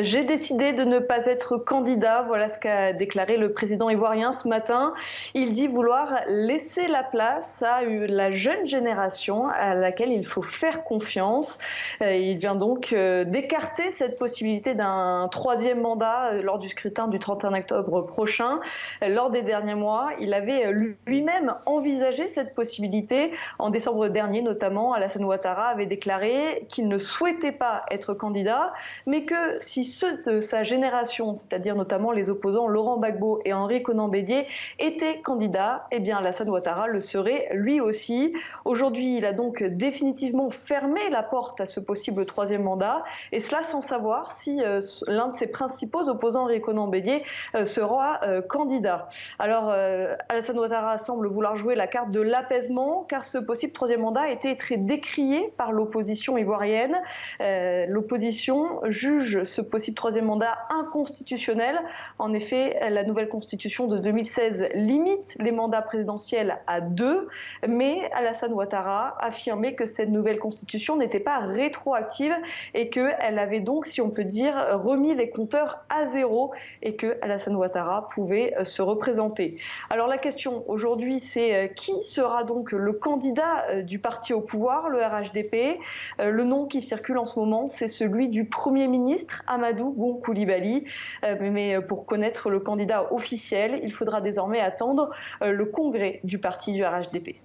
J'ai décidé de ne pas être candidat. Voilà ce qu'a déclaré le président ivoirien ce matin. Il dit vouloir laisser la place à la jeune génération à laquelle il faut faire confiance. Il vient donc d'écarter cette possibilité d'un troisième mandat lors du scrutin du 31 octobre prochain. Lors des derniers mois, il avait lui-même envisagé cette possibilité. En décembre dernier, notamment, Alassane Ouattara avait déclaré qu'il ne souhaitait pas être candidat, mais que si ceux de sa génération, c'est-à-dire notamment les opposants Laurent Gbagbo et Henri Konan Bédié, étaient candidats, eh bien Alassane Ouattara le serait lui aussi. Aujourd'hui, il a donc définitivement fermé la porte à ce possible troisième mandat, et cela sans savoir si l'un de ses principaux opposants, Henri Konan Bédié, sera candidat. Alors, Alassane Ouattara semble vouloir jouer la carte de l'apaisement, car ce possible troisième mandat a été très décrié par l'opposition ivoirienne. L'opposition juge ce possible troisième mandat inconstitutionnel. En effet, la nouvelle constitution de 2016 limite les mandats présidentiels à 2, mais Alassane Ouattara affirmait que cette nouvelle constitution n'était pas rétroactive et qu'elle avait donc, si on peut dire, remis les compteurs à zéro et que Alassane Ouattara pouvait se représenter. Alors la question aujourd'hui, c'est qui sera donc le candidat du parti au pouvoir, le RHDP. Le nom qui circule en ce moment, c'est celui du Premier ministre Amadou Gon Coulibaly. Mais pour connaître le candidat officiel, il faudra désormais attendre le congrès du parti du RHDP.